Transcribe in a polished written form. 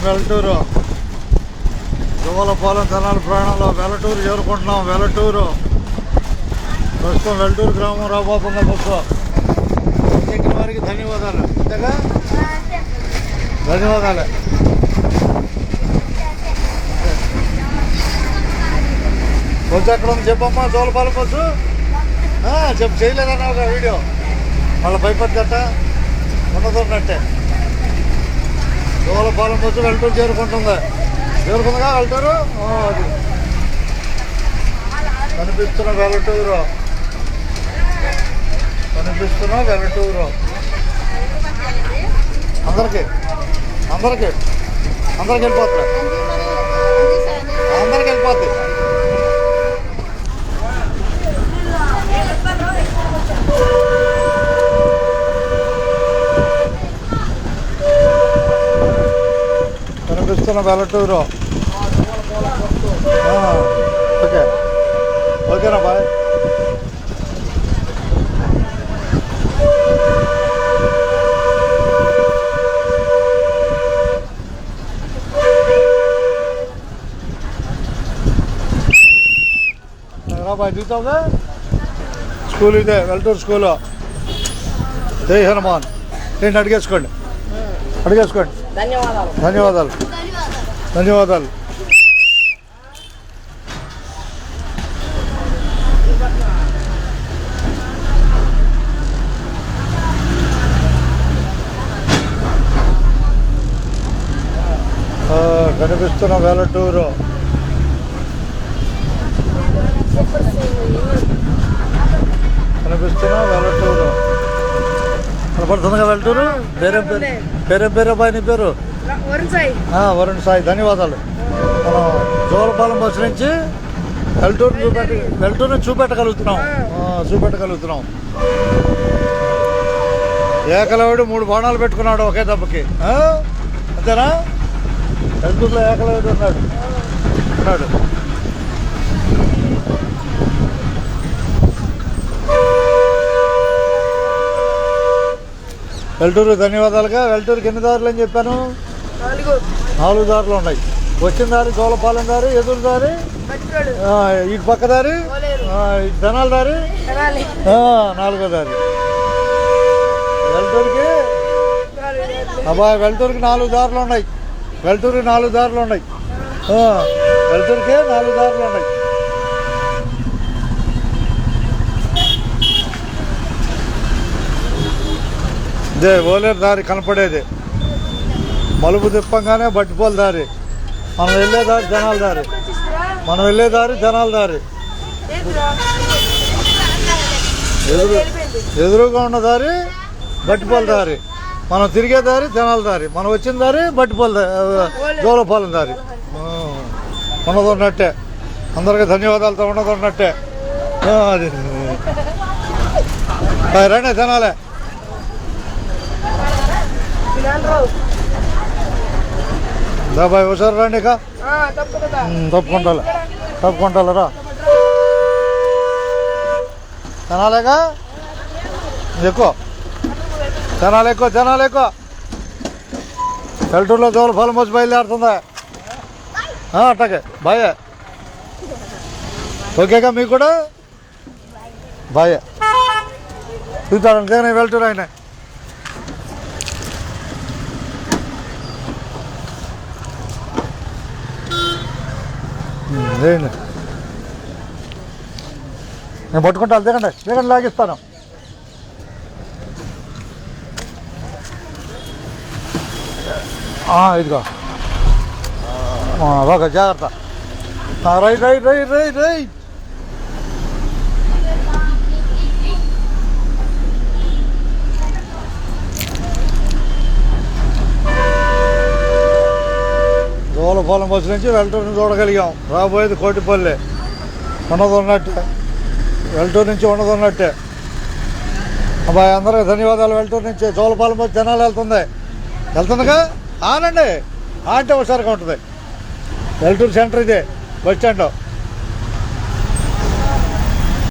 వెల్లటూరు జువ్వలపాలెం తెనాలి ప్రయాణంలో వెల్లటూరు చేరుకుంటున్నాం. వెల్లటూరు ప్రస్తుతం వెల్లటూరు గ్రామం రాబోతుంది. బస్సు ఎక్కిన వారికి ధన్యవాదాలు. అంతేగా ధన్యవాదాలే. బస్సు ఎక్కడ ఉంది చెప్పమ్మా? జువ్వలపాలెం బస్సు చెప్పు. చేయలేదన్నా ఒక వీడియో మళ్ళీ భయపడి గట్ట ఉన్నదన్నట్టే. జువ్వలపాలెం బస్సు వెల్లటూరు చేరుకుంటుందిగా వెళ్తారు. అది కనిపిస్తున్న వెల్లటూరు అందరికి వెళ్ళిపోతుంది. కనిపిస్తున్న వెల్లటూరు. ఓకేనా బాయ్. బాయ్ దిగుతావుగా. స్కూల్ ఇదే వెల్లటూరు స్కూలు. జై హనుమాన్. నేను అడిగేసుకోండి. ధన్యవాదాలు. కనిపిస్తున్న వెల్లటూరు. కనపడుతుందిగా వెల్లటూరు. పేరే బాయ్ నీ పేరు? వరుణ్ సాయి. ధన్యవాదాలు. మనం జువ్వలపాలెం బస్సు నుంచి వెల్లటూరుని చూపెట్టగలుగుతున్నాం. ఏకలవుడు 3 బాణాలు పెట్టుకున్నాడు ఒకే దెబ్బకి. అంతేనా? వెల్లటూరులో ఏకలవుడు ఉన్నాడు. వెల్లటూరు ధన్యవాదాలుగా. వెల్లటూరుకి ఎన్ని దారులు అని చెప్పాను? 4 దారులు ఉన్నాయి. వచ్చిన దారి జువ్వలపాలెం దారి, ఎదురు దారి, ఇటు పక్క దారి, ఇటు తెనాలి దారి, 4వ దారి. వెల్లటూరుకి 4 దారులు ఉన్నాయి. వెల్లటూరుకి 4 దారులు ఉన్నాయి. ఇదే ఓలేరు దారి కనపడేది. మలుపు తిప్పంగానే బట్టిపోల దారి. మనం వెళ్ళే దారి జనాల దారి. ఎదురుగా ఉన్న దారి బట్టిపోల దారి. మనం తిరిగే దారి జనాల దారి. మనం వచ్చిన దారి జువ్వలపాలెం దారి. ఉన్నదన్నట్టే. అందరికీ ధన్యవాదాలతో ఉన్నదన్నట్టే. రండి జనాలే. బాయ్ ఒకసారి రండి. ఇక తప్పుకుంటారా? జనాలేగా ఎక్కువ. వెల్లటూరులో జువ్వలపాలెం బస్సు బయలుదేరుతుందా? అట్టకే బాయ్. ఓకేగా మీకు కూడా బాయ్. చూస్తాను అంతేగానే వెల్లటూరు ఆయన. నేను పట్టుకుంటాను. దిగండి లాగిస్తాను. ఇదిగో ఓకే జాగ్రత్త. రైట్. జువ్వలపాలెం బస్సు నుంచి వెల్లటూరుని చూడగలిగాం. రాబోయేది కోటిపల్లి. వెల్లటూరు నుంచి ఉన్నదన్నట్టే. అబ్బాయి అందరికీ ధన్యవాదాలు. వెల్లటూరు నుంచి జువ్వలపాలెం బస్సు జనాలు వెళ్తుందిగా. ఆనండి అంటే ఒకసారిగా ఉంటుంది. వెల్లటూరు సెంటర్ ఇదే బస్ స్టాండ్.